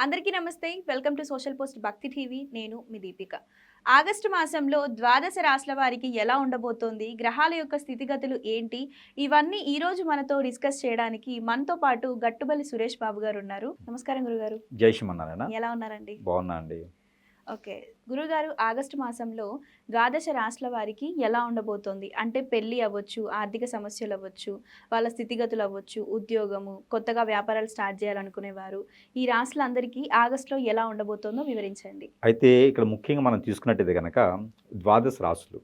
అందరికీ నమస్తే. Welcome to social post భక్తి టీవీ. నేను మీ దీపిక. ఆగస్టు మాసంలో ద్వాదశ రాశుల వారికి ఎలా ఉండబోతోంది, గ్రహాల యొక్క స్థితిగతులు ఏంటి, ఇవన్నీ ఈ రోజు మనతో డిస్కస్ చేయడానికి మనతో పాటు గట్టుబల్లి సురేష్ బాబు గారు ఉన్నారు. నమస్కారం గురుగారు. జై శ్రీమన్నారాయణ. ఎలా ఉన్నారండి? బాగున్నా అండి. ఓకే గురుగారు, ఆగస్టు మాసంలో ద్వాదశ రాశుల వారికి ఎలా ఉండబోతోంది? అంటే పెళ్ళి అవ్వచ్చు, ఆర్థిక సమస్యలు అవ్వచ్చు, వాళ్ళ స్థితిగతులు అవ్వచ్చు, ఉద్యోగము, కొత్తగా వ్యాపారాలు స్టార్ట్ చేయాలనుకునేవారు, ఈ రాశులందరికీ ఆగస్టులో ఎలా ఉండబోతోందో వివరించండి. అయితే ఇక్కడ ముఖ్యంగా మనం తీసుకున్నట్టయితే కనుక ద్వాదశ రాశులు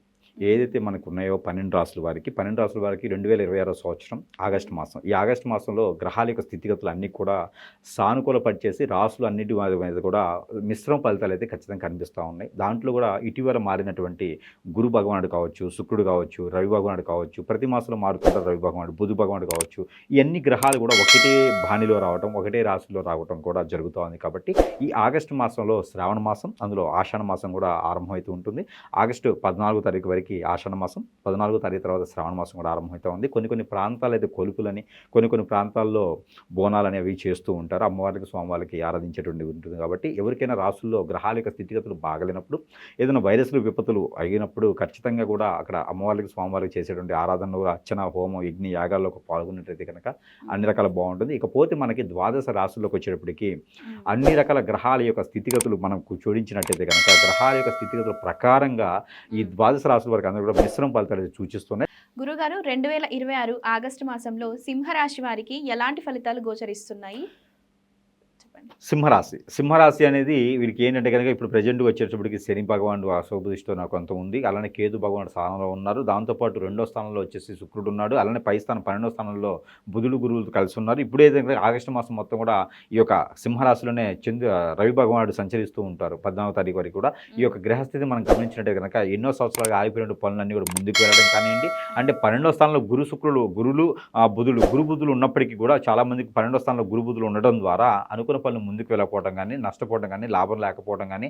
ఏదైతే మనకు ఉన్నాయో 12 రాశుల వారికి 2026 సంవత్సరం ఆగస్టు మాసం. ఈ ఆగస్టు మాసంలో గ్రహాల యొక్క స్థితిగతులు అన్నీ కూడా సానుకూల పరిచేసి రాశులు అన్నిటి మీద కూడా మిశ్రమ ఫలితాలు అయితే ఖచ్చితంగా కనిపిస్తూ ఉన్నాయి. దాంట్లో కూడా ఇటీవల మారినటువంటి గురు భగవానుడు కావచ్చు, శుక్రుడు కావచ్చు, రవి భగవానుడు కావచ్చు, ప్రతి మాసంలో మారుతుంటారు రవి భగవానుడు, బుధ భగవానుడు కావచ్చు. ఇవన్నీ గ్రహాలు కూడా ఒకటే బాణిలో రావటం, ఒకటే రాశిలో రావటం కూడా జరుగుతూ ఉంది. కాబట్టి ఈ ఆగస్టు మాసంలో శ్రావణ మాసం, అందులో ఆషాఢ మాసం కూడా ఆరంభమవుతూ ఉంటుంది. ఆగస్టు 14వ తారీఖు వరకు ఆషాఢ మాసం, 14వ తారీఖు తర్వాత శ్రావణ మాసం కూడా ఆరంభమవుతూ ఉంది. కొన్ని ప్రాంతాలు అయితే కొలుపులని, కొన్ని ప్రాంతాల్లో బోనాలు అనేవి చేస్తూ ఉంటారు. అమ్మవారికి స్వామివారికి ఆరాధించేటువంటి ఉంటుంది. కాబట్టి ఎవరికైనా రాసుల్లో గ్రహాల యొక్క స్థితిగతులు బాగలేనప్పుడు, ఏదైనా వైరస్లు విపత్తులు అయినప్పుడు ఖచ్చితంగా కూడా అక్కడ అమ్మవారికి స్వామివారికి చేసేటువంటి ఆరాధనలు, అర్చన, హోమం, యజ్ఞ యాగాల్లో పాల్గొన్నట్టయితే కనుక అన్ని రకాల బాగుంటుంది. ఇకపోతే మనకి ద్వాదశ రాశుల్లోకి వచ్చేటప్పటికి అన్ని రకాల గ్రహాల యొక్క స్థితిగతులు మనం జోడించినట్టయితే కనుక గ్రహాల యొక్క స్థితిగతుల ప్రకారంగా ఈ ద్వాదశ రాశుల వరకు అందరూ కూడా మిశ్రమ ఫలితాలు చూచిస్తున్నాయి. గురుగారు, 2026 ఆగస్టు మాసంలో సింహరాశి వారికి ఎలాంటి ఫలితాలు గోచరిస్తున్నాయి? సింహరాశి అనేది వీరికి ఏంటంటే కనుక ఇప్పుడు ప్రజెంట్గా వచ్చేటప్పటికి శని భగవానుడు అశోభదృష్టితో నాకు కొంత ఉంది. అలానే కేతు భగవానుడు స్థానంలో ఉన్నారు. దాంతోపాటు 2వ స్థానంలో వచ్చేసి శుక్రుడు ఉన్నాడు. అలానే పై స్థానం 12వ స్థానంలో బుధుడు, గురువులు కలిసి ఉన్నారు. ఇప్పుడు ఏదైతే ఆగస్టు మాసం మొత్తం కూడా ఈ యొక్క సింహరాశిలోనే రవి భగవానుడు సంచరిస్తూ ఉంటారు 14వ తారీఖు వరకు కూడా. ఈ యొక్క గ్రహస్థితి మనం గమనించినట్టే కనుక ఎన్నో సంవత్సరాలుగా ఆగిపోయిన పనులన్నీ కూడా ముందుకు వెళ్ళడం కానివ్వండి. అంటే 12వ స్థానంలో గురువులు బుధులు ఉన్నప్పటికీ కూడా చాలామందికి 12వ స్థానంలో గురుబుధులు ఉండడం ద్వారా అనుకున్న పనులు ముందుకు వెళ్ళకపోవడం కానీ, నష్టపోవడం కానీ, లాభం లేకపోవడం కానీ,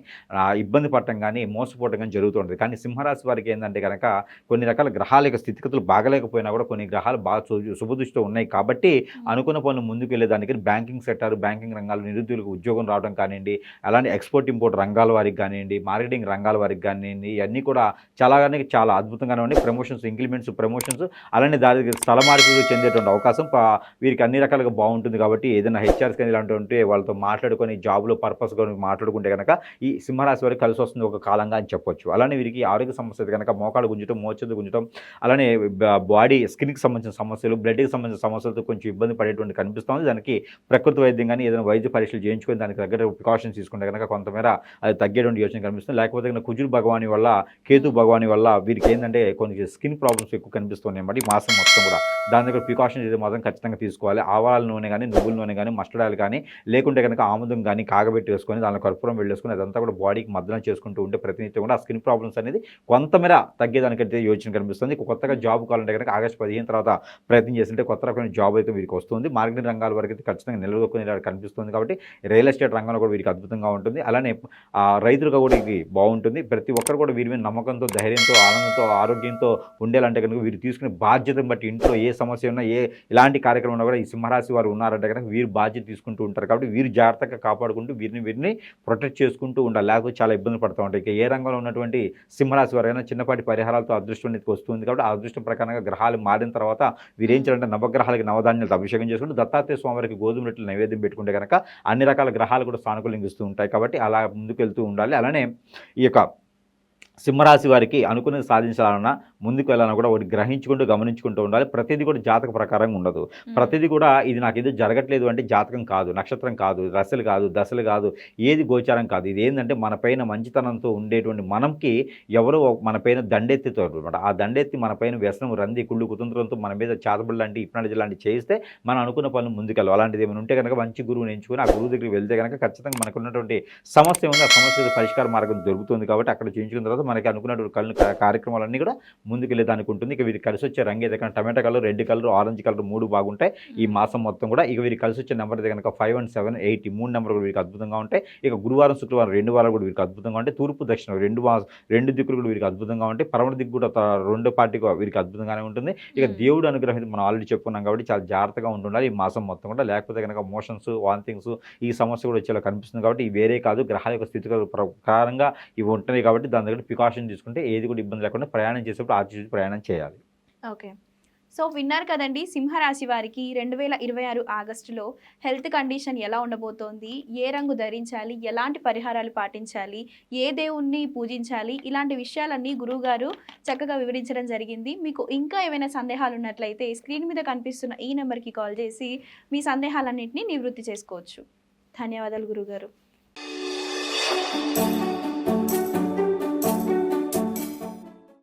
ఇబ్బంది పడటం కానీ, మోసపోవడం కానీ జరుగుతుంటుంది. కానీ సింహరాశి వారికి ఏంటంటే కనుక కొన్ని రకాల గ్రహాల యొక్క స్థితిగతులు బాగలేకపోయినా కూడా కొన్ని గ్రహాలు బాగా శుభదృష్టితో ఉన్నాయి. కాబట్టి అనుకున్న పనులు ముందుకు వెళ్ళేదానికి బ్యాంకింగ్ సెక్టర్, బ్యాంకింగ్ రంగాలు నిరుద్యోగులకు ఉద్యోగం రావడం కానివ్వండి, అలానే ఎక్స్పోర్ట్ ఇంపోర్ట్ రంగాల వారికి కానివ్వండి, మార్కెటింగ్ రంగాల వారికి కానివ్వండి, ఇవన్నీ కూడా చాలా అద్భుతంగానే ఉన్నాయి. ప్రమోషన్స్, ఇంక్రిమెంట్స్, ప్రమోషన్స్, అలానే దానికి స్థల మార్పులు చెందేటువంటి అవకాశం వీరికి అన్ని రకాలుగా బాగుంటుంది. కాబట్టి ఏదైనా హెచ్ఆర్స్ కానీ ఇలాంటివి ఉంటే వాళ్ళతో మాట్లాడుకొని జాబ్లో పర్పస్ కొని మాట్లాడుకుంటే కనుక ఈ సింహరాశి వారికి కలిసి వస్తుంది ఒక కాలంగా అని చెప్పొచ్చు. అలానే వీరికి ఆరోగ్య సమస్యలు కనుక మోకాలు గుంజటం, మోచేతులు గుంజటం, అలానే బాడీ స్కిన్కి సంబంధించిన సమస్యలు, బ్లడ్కి సంబంధించిన సమస్యలతో కొంచెం ఇబ్బంది పడేటువంటి కనిపిస్తుంది. దానికి ప్రకృతి వైద్యం కానీ ఏదైనా వైద్య పరీక్షలు చేయించుకొని దానికి తగ్గట్టు ప్రికాషన్స్ తీసుకుంటే కనుక కొంతమేర అది తగ్గేటువంటి యోచన కనిపిస్తుంది. లేకపోతే కనుక కుజుడు భగవాని వల్ల, కేతు భగవాని వల్ల వీరికి ఏంటంటే కొంచెం స్కిన్ ప్రాబ్లమ్స్ ఎక్కువ కనిపిస్తున్నాయి అన్నమాట ఈ మాసం మొత్తం కూడా. దాని దగ్గర ప్రికాషన్స్ అయితే మాత్రం ఖచ్చితంగా తీసుకోవాలి. ఆవాల నూనె కానీ, నువ్వుల నూనె కానీ, మస్టర్డ్ ఆయిల్ కానీ, లేకుంటే కనుక ఆముదం కానీ కాగబెట్టి వేసుకొని దానిలో కర్పూరం వెళ్ళేసుకొని అదంతా కూడా బాడీకి మద్దన చేసుకుంటూ ఉంటే ప్రతినిత్యం కూడా ఆ స్కిన్ ప్రాబ్లమ్స్ అనేది కొంతమేర తగ్గేదానికైతే యోచన కనిపిస్తుంది. కొత్తగా జాబ్ కావాలంటే కనుక ఆగస్టు 15 తర్వాత ప్రయత్నం చేస్తుంటే కొత్త రకమైన జాబ్ అయితే వీరికి వస్తుంది. మార్కెటింగ్ రంగాల వరకు అయితే ఖచ్చితంగా నిలదొక్కునే కనిపిస్తుంది. కాబట్టి రియల్ ఎస్టేట్ రంగంలో కూడా వీరికి అద్భుతంగా ఉంటుంది. అలానే రైతులుగా కూడా ఇది బాగుంటుంది. ప్రతి ఒక్కరు కూడా వీరి మీద నమ్మకంతో, ధైర్యంతో, ఆనందంతో, ఆరోగ్యంతో ఉండేలాంటే కనుక వీరు తీసుకునే బాధ్యతను బట్టి ఇంట్లో ఏ సమస్య ఉన్నా, ఇలాంటి కార్యక్రమం ఉన్నా కూడా ఈ సింహరాశి వారు ఉన్నారంటే కనుక వీరు బాధ్యత తీసుకుంటూ ఉంటారు. కాబట్టి వీరు జాగ్రత్తగా కాపాడుకుంటూ వీరిని ప్రొటెక్ట్ చేసుకుంటూ ఉండాలి. లేకపోతే చాలా ఇబ్బంది పడుతూ ఉంటాయి. ఇక ఏ రంగంలో ఉన్నటువంటి సింహరాశి వారైనా చిన్నపాటి పరిహారాలతో అదృష్టం అనేది వస్తుంది. కాబట్టి ఆ అదృష్టం ప్రకారంగా గ్రహాలు మారిన తర్వాత వీరేం చేయాలంటే నవగ్రహాలకి నవధాన్యాలతో అభిషేకం చేసుకుంటూ దత్తాత్రేయ స్వామివారికి గోధుమ రొట్టెలు నైవేద్యం పెట్టుకుంటే కనుక అన్ని రకాల గ్రహాలు కూడా సానుకూలంగా ఇస్తూ ఉంటాయి. కాబట్టి అలా ముందుకు వెళ్తూ ఉండాలి. అలానే ఈ యొక్క సింహరాశి వారికి అనుకున్నది సాధించాలన్నా, ముందుకు వెళ్ళాలన్నా కూడా ఒకటి గ్రహించుకుంటూ గమనించుకుంటూ ఉండాలి. ప్రతిదీ కూడా జాతక ప్రకారంగా ఉండదు. ప్రతిదీ కూడా ఇది నాకు ఏదో జరగట్లేదు అంటే జాతకం కాదు, నక్షత్రం కాదు, రసలు కాదు, దశలు కాదు, ఏది గోచారం కాదు. ఇది ఏంటంటే మన పైన మంచితనంతో ఉండేటువంటి మనకి ఎవరో మన పైన దండెత్తితో అనమాట. ఆ దండెత్తి మన పైన వ్యసనం, రంది, కుళ్ళు, కుతంత్రంతో మన మీద చేతబడి లాంటి, హిప్నాలజీ లాంటివి చేస్తే మనం అనుకున్న పనులు ముందుకెళ్ళాలి. అలాంటిది ఏమైనా ఉంటే కనుక మంచి గురువుని ఎంచుకొని ఆ గురువు దగ్గరికి వెళ్తే కనుక ఖచ్చితంగా మనకు ఉన్నటువంటి సమస్య ఉంది, ఆ సమస్య పరిష్కార మార్గం దొరుకుతుంది. కాబట్టి అక్కడ చేయించుకున్న తర్వాత మనకి అనుకున్నటువంటి కార్యక్రమాలన్నీ కూడా ముందుకెళ్ళేదానికి ఉంటుంది. ఇక వీరికి కలిసి వచ్చే రంగు ఏదో కనుక టమాటా colour, red colour, orange colour 3 బాగుంటాయి ఈ మాసం మొత్తం కూడా. ఇక వీరికి కలిసి వచ్చే నెంబర్ అయితే కనుక 5 అండ్ 7, 8 ఈ 3 నెంబర్లు వీరికి అద్భుతంగా ఉంటాయి. ఇక గురువారం, శుక్రవారం 2 వారాలు కూడా వీరికి అద్భుతంగా ఉంటాయి. తూర్పు, దక్షిణం 2 దిక్కులు కూడా వీరికి అద్భుతంగా ఉంటాయి. పడమర దిక్కు కూడా రెండో పార్టీగా వీరికి అద్భుతంగానే ఉంటుంది. ఇక దేవుడు అనుగ్రహం మనం ఆల్రెడీ చెప్పుకున్నాం కాబట్టి చాలా జాగ్రత్తగా ఉండాలి ఈ మాసం మొత్తం కూడా. లేకపోతే కనుక మోషన్స్, వాంతింగ్స్ ఈ సమస్య కూడా వచ్చేలా కనిపిస్తుంది కాబట్టి ఇవి వేరే కాదు, గ్రహాల యొక్క స్థితిగతుల ప్రకారంగా ఇవి ఉంటున్నాయి కాబట్టి దాని దగ్గర ప్రికాషన్ తీసుకుంటే ఏది కూడా ఇబ్బంది లేకుండా ప్రయాణం చేసేప్పుడు ఆచి ప్రయాణం చేయాలి. ఓకే. సో విన్నారు కదండి, సింహరాశి వారికి 2026 ఆగస్టులో హెల్త్ కండిషన్ ఎలా ఉండబోతోంది, ఏ రంగు ధరించాలి, ఎలాంటి పరిహారాలు పాటించాలి, ఏ దేవుణ్ణి పూజించాలి, ఇలాంటి విషయాలన్నీ గురువుగారు చక్కగా వివరించడం జరిగింది. మీకు ఇంకా ఏమైనా సందేహాలు ఉన్నట్లయితే స్క్రీన్ మీద కనిపిస్తున్న ఈ నెంబర్కి కాల్ చేసి మీ సందేహాలన్నింటినీ నివృత్తి చేసుకోవచ్చు. ధన్యవాదాలు గురువుగారు.